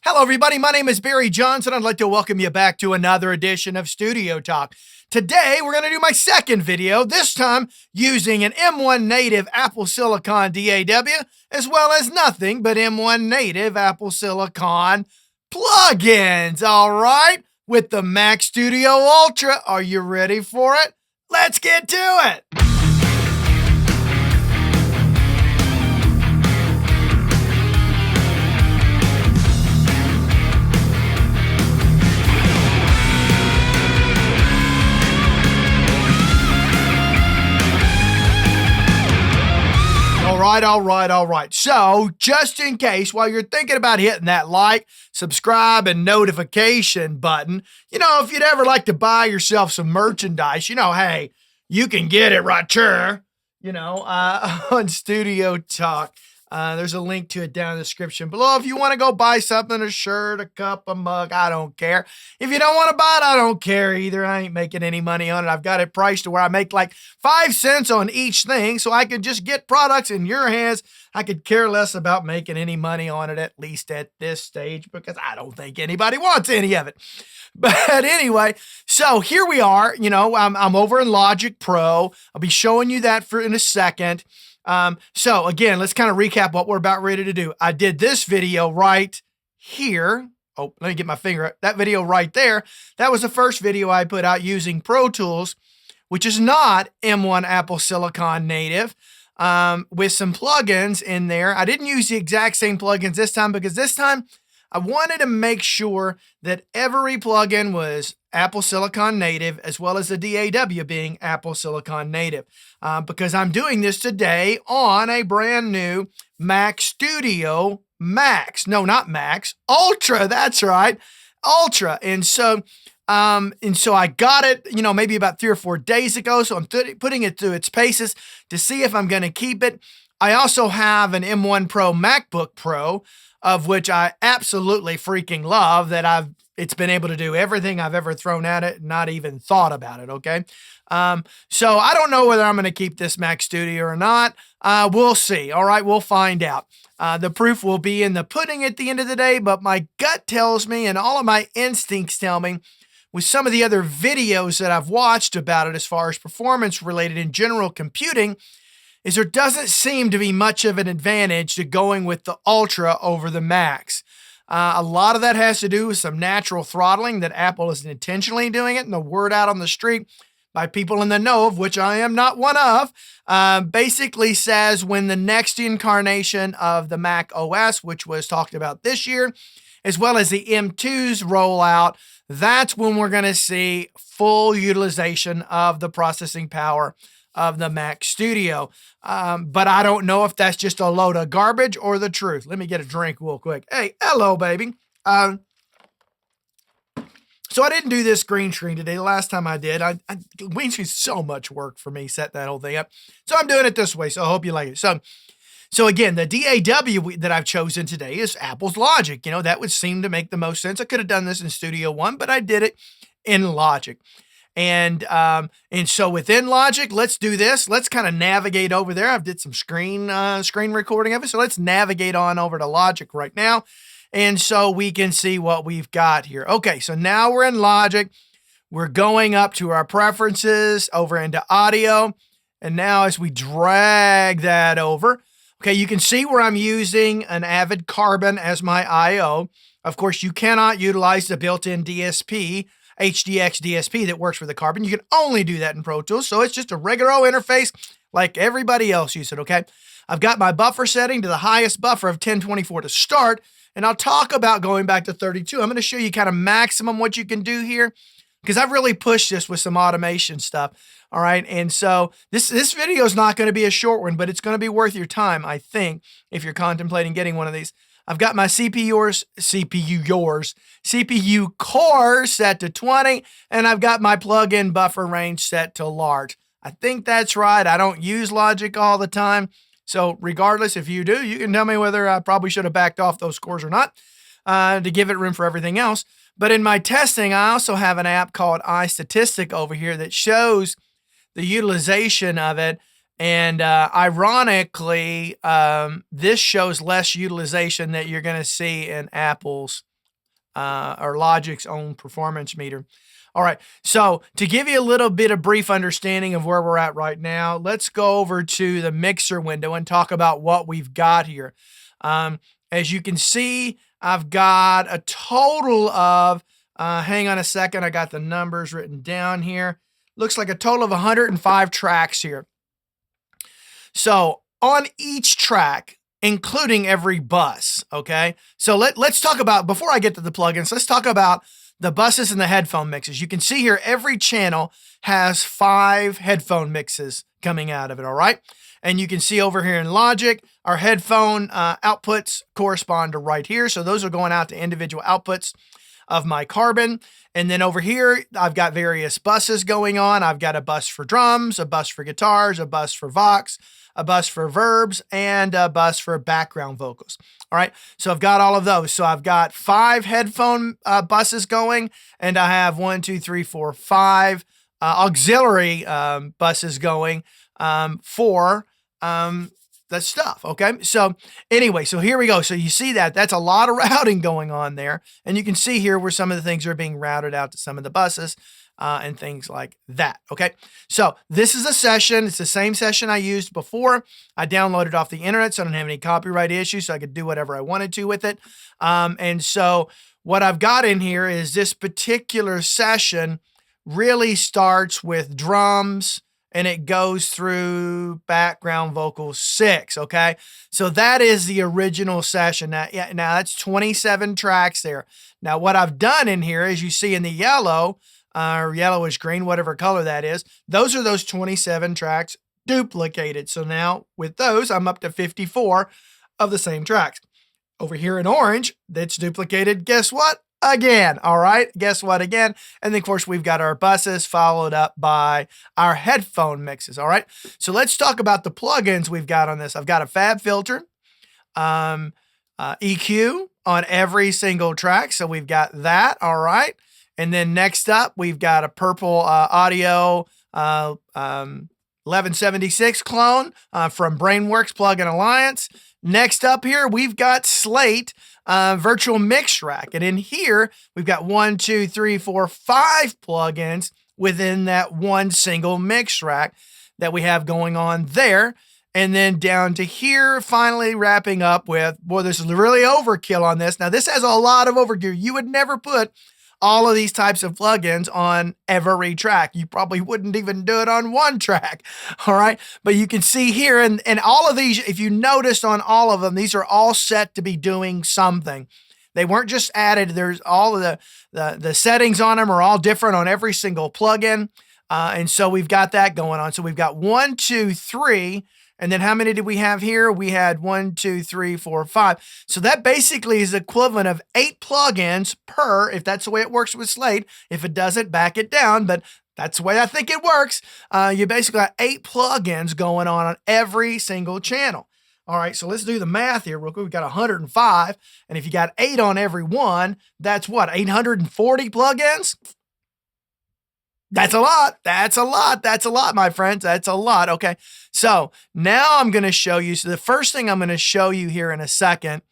Hello, everybody. My name is Barry Johnson. I'd like to welcome you back to another edition of Studio Talk. Today, we're going to do my second video, this time using an M1 native Apple Silicon DAW, as well as nothing but M1 native Apple Silicon plugins. All right, with the MacStudio Ultra. Are you ready for it? Let's get to it. All right. So, just in case, while you're thinking about hitting that like, subscribe, and notification button, if you'd ever like to buy yourself some merchandise, hey, you can get it right here, on Studio Talk. There's a link to it down in the description below. If you want to go buy something, a shirt, a cup, a mug, I don't care. If you don't want to buy it, I don't care either. I ain't making any money on it. I've got it priced to where I make like 5 cents on each thing, so I could just get products in your hands. I could care less about making any money on it, at least at this stage, because I don't think anybody wants any of it. But anyway, so here we are. I'm over in Logic Pro. I'll be showing you that in a second. So again, let's kind of recap what we're about ready to do. I did this video right here. Oh, let me get my finger up. That video right there. That was the first video I put out using Pro Tools, which is not M1 Apple Silicon native, with some plugins in there. I didn't use the exact same plugins this time because this time I wanted to make sure that every plugin was Apple Silicon native, as well as the DAW being Apple Silicon native, because I'm doing this today on a brand new MacStudio Max. No, not Max, Ultra. That's right, Ultra. And so I got it, maybe about 3 or 4 days ago. So I'm putting it through its paces to see if I'm going to keep it. I also have an M1 Pro MacBook Pro, of which I absolutely freaking love, that it's been able to do everything I've ever thrown at it, not even thought about it, okay? So I don't know whether I'm going to keep this MacStudio or not. We'll see, all right? We'll find out. The proof will be in the pudding at the end of the day, but my gut tells me, and all of my instincts tell me, with some of the other videos that I've watched about it as far as performance related in general computing, is there doesn't seem to be much of an advantage to going with the Ultra over the Max. A lot of that has to do with some natural throttling that Apple is intentionally doing it, and the word out on the street by people in the know, of which I am not one of, basically says when the next incarnation of the Mac OS, which was talked about this year, as well as the M2's rollout, that's when we're going to see full utilization of the processing power of the MacStudio. But I don't know if that's just a load of garbage or the truth. Let me get a drink real quick. Hey, hello, baby. So I didn't do this green screen today. The last time I did, green screen's so much work for me, set that whole thing up. So I'm doing it this way, so I hope you like it. So again, the DAW that I've chosen today is Apple's Logic. That would seem to make the most sense. I could have done this in Studio One, but I did it in Logic. And so within Logic, let's do this. Let's kind of navigate over there. I've did some screen recording of it. So let's navigate on over to Logic right now. And so we can see what we've got here. Okay, so now we're in Logic. We're going up to our preferences over into audio. And now as we drag that over, okay, you can see where I'm using an Avid Carbon as my I/O. Of course, you cannot utilize the built-in DSP, HDX DSP that works with the Carbon. You can only do that in Pro Tools. So it's just a regular old interface like everybody else uses it, okay? I've got my buffer setting to the highest buffer of 1024 to start, and I'll talk about going back to 32. I'm going to show you kind of maximum what you can do here, because I've really pushed this with some automation stuff, all right? And so this video is not going to be a short one, but it's going to be worth your time, I think, if you're contemplating getting one of these. I've got my CPU core set to 20, and I've got my plug-in buffer range set to large. I think that's right. I don't use Logic all the time. So regardless, if you do, you can tell me whether I probably should have backed off those cores or not, to give it room for everything else. But in my testing, I also have an app called iStatistic over here that shows the utilization of it. And ironically, this shows less utilization that you're going to see in Apple's or Logic's own performance meter. All right, so to give you a little bit of brief understanding of where we're at right now, let's go over to the mixer window and talk about what we've got here. As you can see, I've got a total of, hang on a second, I got the numbers written down here. Looks like a total of 105 tracks here. So on each track, including every bus, okay? So let's talk about, before I get to the plugins, let's talk about the buses and the headphone mixes. You can see here every channel has 5 headphone mixes coming out of it, all right? And you can see over here in Logic, our headphone outputs correspond to right here. So those are going out to individual outputs of my Carbon. And then over here, I've got various buses going on. I've got a bus for drums, a bus for guitars, a bus for Vox, a bus for verbs, and a bus for background vocals. All right, so I've got all of those. So I've got 5 headphone buses going, and I have 1, 2, 3, 4, 5 auxiliary buses going for that stuff, okay? So anyway, so here we go. So you see that, that's a lot of routing going on there. And you can see here where some of the things are being routed out to some of the buses and things like that, okay? So this is a session. It's the same session I used before. I downloaded off the internet, so I don't have any copyright issues, so I could do whatever I wanted to with it. And so what I've got in here is this particular session really starts with drums, and it goes through background vocals 6, okay? So that is the original session. Now that's 27 tracks there. Now what I've done in here, as you see in the yellow, or yellowish green, whatever color that is, those are those 27 tracks duplicated. So now with those, I'm up to 54 of the same tracks. Over here in orange, that's duplicated, guess what? Again, all right? Guess what again? And then, of course, we've got our buses followed up by our headphone mixes, all right? So let's talk about the plugins we've got on this. I've got a Fab filter, EQ on every single track, so we've got that, all right? And then next up, we've got a purple audio 1176 clone from Brainworks Plugin Alliance. Next up here, we've got Slate virtual mix rack. And in here, we've got 1, 2, 3, 4, 5 plugins within that one single mix rack that we have going on there. And then down to here, finally wrapping up with, boy, this is really overkill on this. Now, this has a lot of overkill. You would never put all of these types of plugins on every track. You probably wouldn't even do it on one track, all right? But you can see here, and all of these, if you notice on all of them, these are all set to be doing something. They weren't just added. There's all of the settings on them are all different on every single plugin. And so we've got that going on. So we've got 1, 2, 3, and then how many did we have here? We had 1, 2, 3, 4, 5. So that basically is equivalent of 8 plugins per, if that's the way it works with Slate. If it doesn't, back it down, but that's the way I think it works. You basically got 8 plugins going on every single channel. All right, so let's do the math here real quick. We've got 105, and if you got 8 on every one, that's what, 840 plugins? That's a lot. That's a lot. That's a lot, my friends. That's a lot. Okay. So now I'm going to show you. So the first thing I'm going to show you here in a second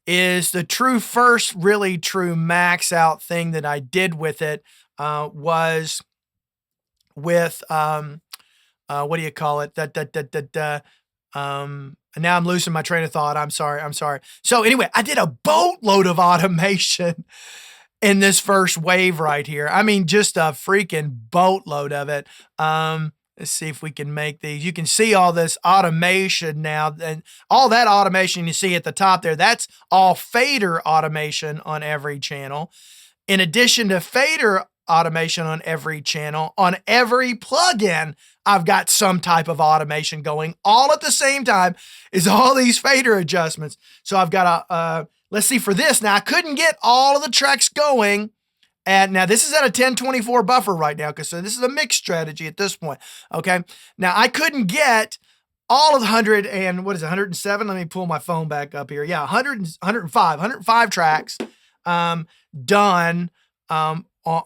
is the first really true max out thing that I did with it was with, what do you call it? Now I'm losing my train of thought. I'm sorry. So anyway, I did a boatload of automation in this first wave right here. I mean, just a freaking boatload of it. Let's see if we can make these. You can see all this automation now, and all that automation you see at the top there, that's all fader automation on every channel. In addition to fader automation on every channel, on every plugin, I've got some type of automation going all at the same time is all these fader adjustments. So I've got let's see for this. Now I couldn't get all of the tracks going. And now this is at a 1024 buffer right now, because so this is a mix strategy at this point. Okay. Now I couldn't get all of the 107. Let me pull my phone back up here. Yeah. 105 tracks, done,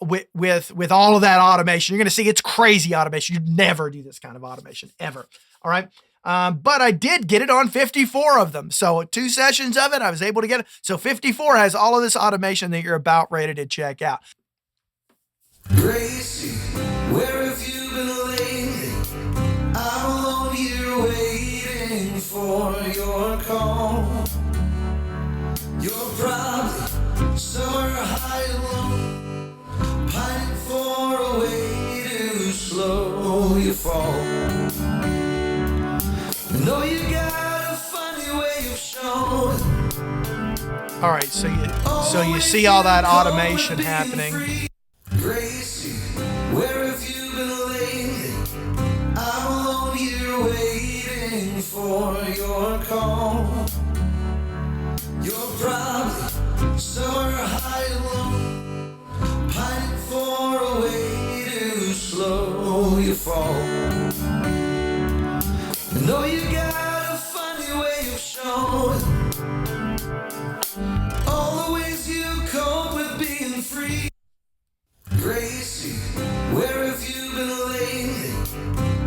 with all of that automation. You're going to see it's crazy automation. You'd never do this kind of automation ever. All right. But I did get it on 54 of them. So 2 sessions of it, I was able to get it. So 54 has all of this automation that you're about ready to check out. Gracie, where have you been lately? I'm alone here waiting for your call. You're probably somewhere high and low, pining for a way to slow your fall. I know you got a funny way of showing. All right, so you see all that automation happening. Gracie, where have you been lately? I'm alone here waiting for your call. You're probably somewhere high and low, pining for a way to slow your fall. I know you got a funny way of showing all the ways you cope with being free. Gracie, where have you been lately?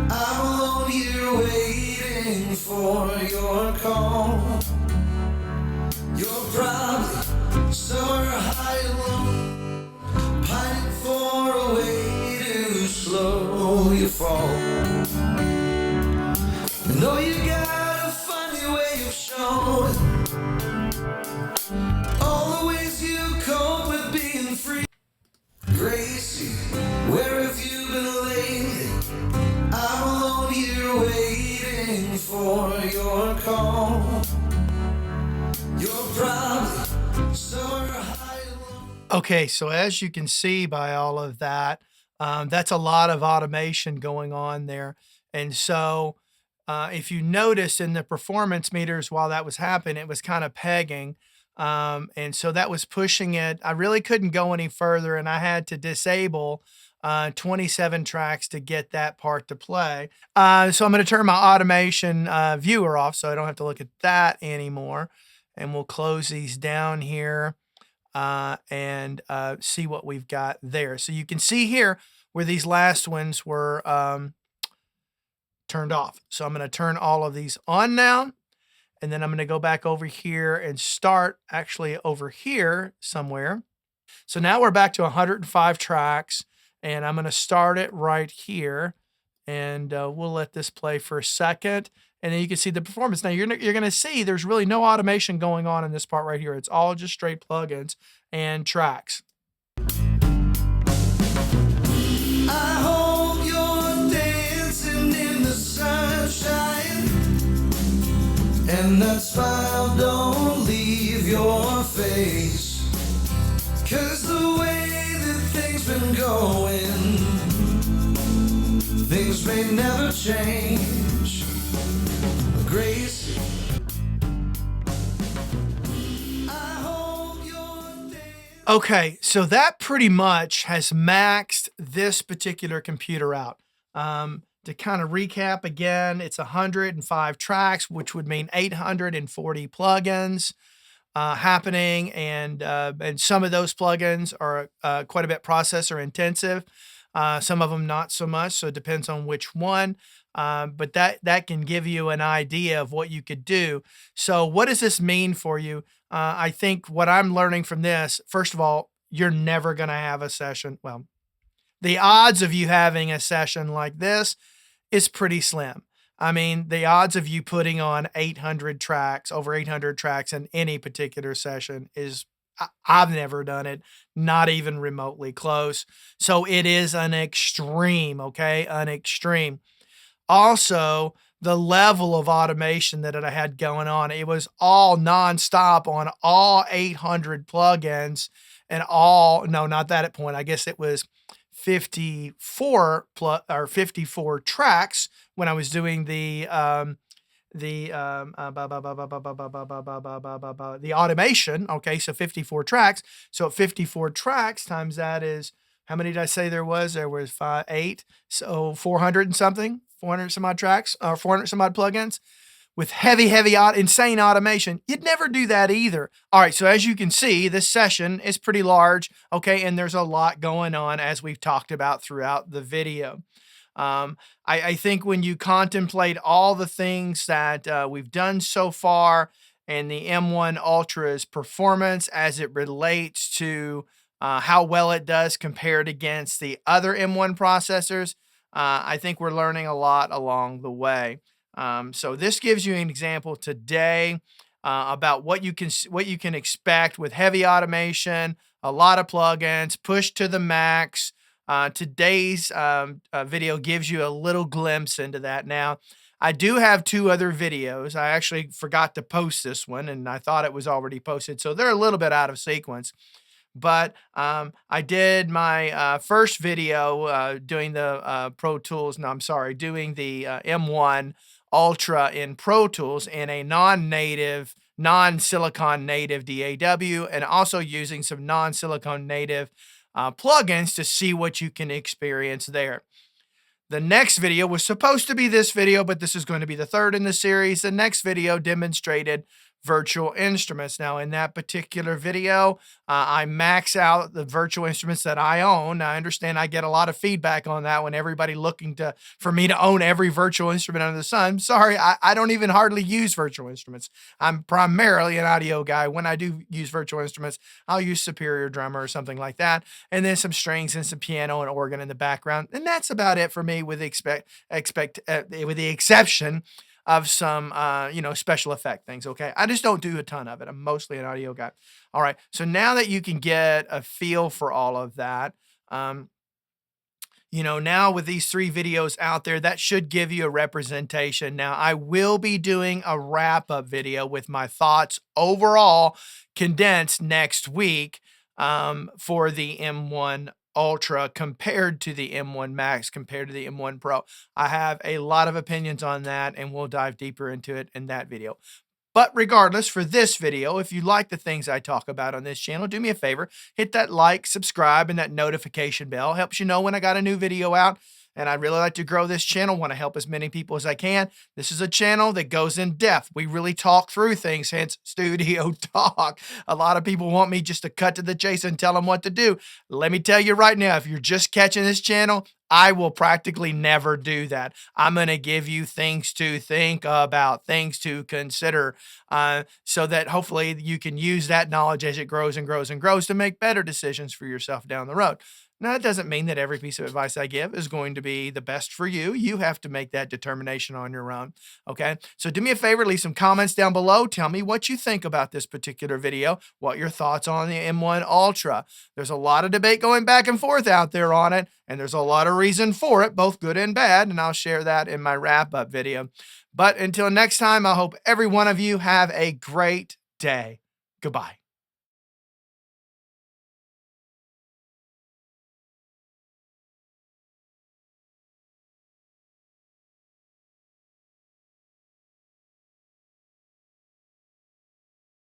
I'm alone here waiting for your call. You're probably somewhere high and low, pining for a way to slow your fall. I know you got a funny way of showing all the ways you cope with being free. Gracie, where have you been lately? I'm alone here waiting for your call. You're probably somewhere high and low. Okay, so as you can see by all of that, that's a lot of automation going on there. And so if you notice in the performance meters while that was happening, it was kind of pegging. And so that was pushing it. I really couldn't go any further, and I had to disable 27 tracks to get that part to play. So I'm going to turn my automation viewer off so I don't have to look at that anymore. And we'll close these down here and see what we've got there. So you can see here where these last ones were turned off. So I'm going to turn all of these on now. And then I'm going to go back over here and start actually over here somewhere. So now we're back to 105 tracks, and I'm going to start it right here. And we'll let this play for a second. And then you can see the performance. Now you're going to see there's really no automation going on in this part right here. It's all just straight plugins and tracks. I hope you're dancing in the sunshine, and that smile don't leave your face. 'Cause the way that things been going, things may never change. Grace, I hope you're dancing. Okay, so that pretty much has maxed this particular computer out. To kind of recap again, it's 105 tracks, which would mean 840 plugins happening, and some of those plugins are quite a bit processor intensive. Some of them not so much, so it depends on which one. But that can give you an idea of what you could do. So what does this mean for you? I think what I'm learning from this, first of all, you're never going to have a session. Well, the odds of you having a session like this is pretty slim. I mean, the odds of you putting on 800 tracks, over 800 tracks in any particular session is, I've never done it, not even remotely close. So it is an extreme, okay? An extreme. Also, the level of automation that I had going on, it was all nonstop on all 800 plugins and all, no, not that at point. I guess it was 54 tracks when I was doing the automation. Okay, so 54 tracks. So 54 tracks times that is, how many did I say there was? There was 8. So 400 and something, 400 some odd tracks, or 400 some odd plugins with heavy, insane automation. You'd never do that either. All right, so as you can see, this session is pretty large, okay, and there's a lot going on as we've talked about throughout the video. I think when you contemplate all the things that we've done so far and the M1 Ultra's performance as it relates to how well it does compared against the other M1 processors, I think we're learning a lot along the way. So this gives you an example today about what you can expect with heavy automation, a lot of plugins, push to the max. Today's video gives you a little glimpse into that. Now, I do have two other videos. I actually forgot to post this one, and I thought it was already posted, so they're a little bit out of sequence. But I did my first video doing the Pro Tools. No, I'm sorry, doing the M1 Ultra in Pro Tools in a non-native, non-silicon native DAW, and also using some non-silicon native plugins to see what you can experience there. The next video was supposed to be this video, but this is going to be the third in the series. The next video demonstrated virtual instruments. Now, in that particular video, I max out the virtual instruments that I own. I understand I get a lot of feedback on that when everybody looking for me to own every virtual instrument under the sun. Sorry, I don't even hardly use virtual instruments. I'm primarily an audio guy. When I do use virtual instruments, I'll use Superior Drummer or something like that, and then some strings and some piano and organ in the background, and that's about it for me, with the exception of some special effect things. Okay, I just don't do a ton of it. I'm mostly an audio guy. All right, so now that you can get a feel for all of that, now with these three videos out there, that should give you a representation. Now, I will be doing a wrap-up video with my thoughts overall condensed next week for the M1 Ultra compared to the M1 Max, compared to the M1 Pro. I have a lot of opinions on that, and we'll dive deeper into it in that video. But regardless, for this video, if you like the things I talk about on this channel, do me a favor, hit that like, subscribe, and that notification bell. Helps you know when I got a new video out. And I'd really like to grow this channel, want to help as many people as I can. This is a channel that goes in depth. We really talk through things, hence Studio Talk. A lot of people want me just to cut to the chase and tell them what to do. Let me tell you right now, if you're just catching this channel, I will practically never do that. I'm going to give you things to think about, things to consider, so that hopefully you can use that knowledge as it grows and grows and grows to make better decisions for yourself down the road. Now, that doesn't mean that every piece of advice I give is going to be the best for you. You have to make that determination on your own, okay? So do me a favor, leave some comments down below. Tell me what you think about this particular video, what your thoughts on the M1 Ultra. There's a lot of debate going back and forth out there on it, and there's a lot of reason for it, both good and bad, and I'll share that in my wrap-up video. But until next time, I hope every one of you have a great day. Goodbye.